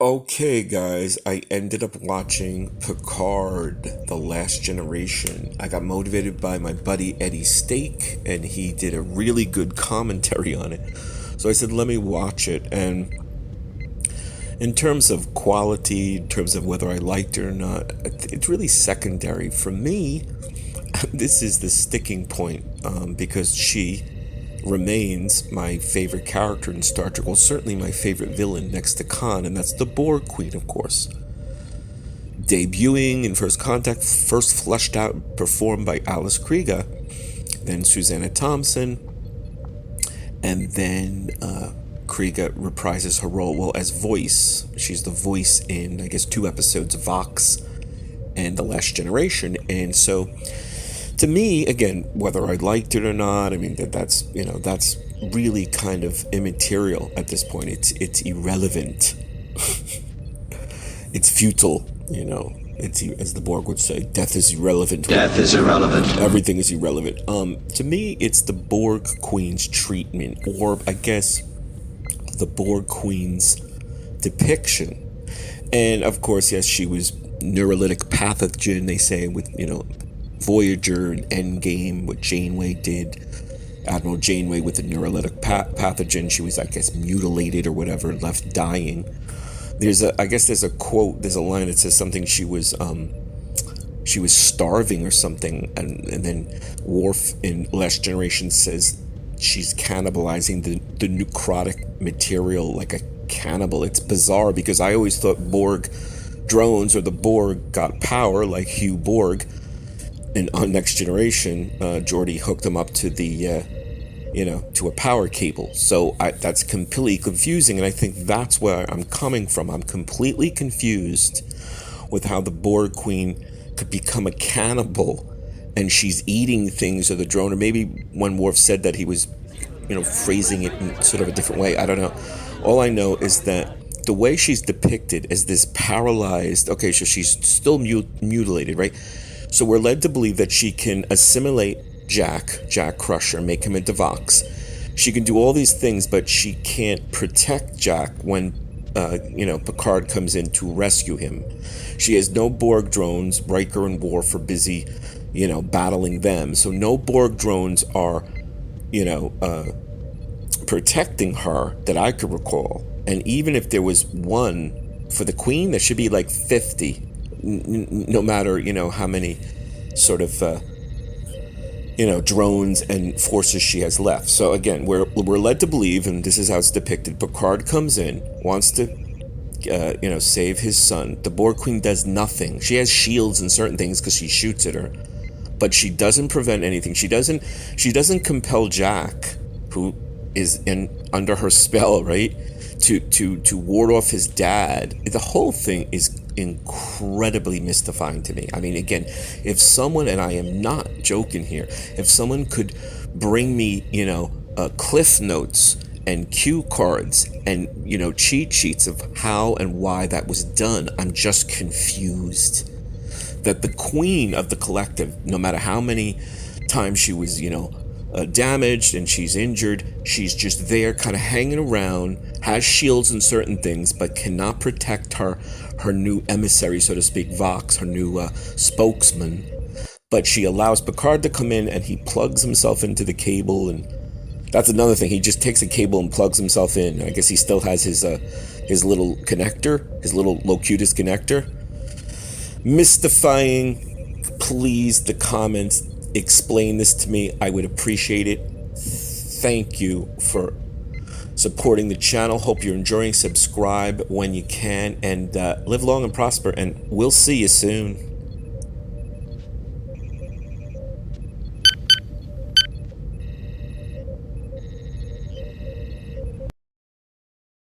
Okay, guys, I ended up watching Picard, The Last Generation. I got motivated by my buddy Eddie Stake, and he did a really good commentary on it. So I said, let me watch it. And in terms of quality, in terms of whether I liked it or not, it's really secondary. For me, this is the sticking point because she remains my favorite character in Star Trek. Well, certainly my favorite villain next to Khan, and that's the Borg Queen, of course. Debuting in First Contact, first fleshed out, performed by Alice Krige, then Susanna Thompson, and then Krige reprises her role, well, as voice. She's the voice in, I guess, 2 episodes of Vox and The Last Generation. And so, to me, again, whether I liked it or not, I mean, that's really kind of immaterial at this point. It's irrelevant. It's futile, It's, as the Borg would say, death is irrelevant. Death is irrelevant. Everything is irrelevant. To me, it's the Borg Queen's treatment, or I guess the Borg Queen's depiction. And of course, yes, she was neurolytic pathogen, they say, with, Voyager and Endgame, what Janeway did. Admiral Janeway with the neurolytic pathogen. She was, I guess, mutilated or whatever, left dying. There's a quote, there's a line that says something, she was starving or something, and then Worf in Last Generation says she's cannibalizing the necrotic material like a cannibal. It's bizarre because I always thought Borg drones or the Borg got power like Hugh Borg, and on Next Generation, Geordi hooked them up to the to a power cable. So that's completely confusing, and I think that's where I'm coming from. I'm completely confused with how the Borg Queen could become a cannibal, and she's eating things of the drone. Or maybe when Worf said that, he was, phrasing it in sort of a different way. I don't know. All I know is that the way she's depicted as this paralyzed, okay, so she's still mutilated, right? So we're led to believe that she can assimilate Jack Crusher, make him into Vox. She can do all these things, but she can't protect Jack when, Picard comes in to rescue him. She has no Borg drones. Riker and Worf are busy, battling them. So no Borg drones are, protecting her that I could recall. And even if there was one for the Queen, there should be like 50, no matter, how many sort of, drones and forces she has left. So again, we're led to believe, and this is how it's depicted, Picard comes in, wants to, save his son. The Borg Queen does nothing. She has shields and certain things because she shoots at her, but she doesn't prevent anything. She doesn't compel Jack, who is under her spell, right, to ward off his dad. The whole thing is incredibly mystifying to me. I mean, again, if someone, and I am not joking here, if someone could bring me, cliff notes and cue cards and, cheat sheets of how and why that was done, I'm just confused. That the Queen of the collective, no matter how many times she was, damaged and she's injured, she's just there kind of hanging around, has shields and certain things, but cannot protect her new emissary, so to speak, Vox, her new spokesman. But she allows Picard to come in, and he plugs himself into the cable, and that's another thing. He just takes a cable and plugs himself in. I guess he still has his little connector, his little Locutus connector. Mystifying. Please, the comments, explain this to me. I would appreciate it. Thank you for supporting the channel. Hope you're enjoying. Subscribe when you can, and live long and prosper, and we'll see you soon.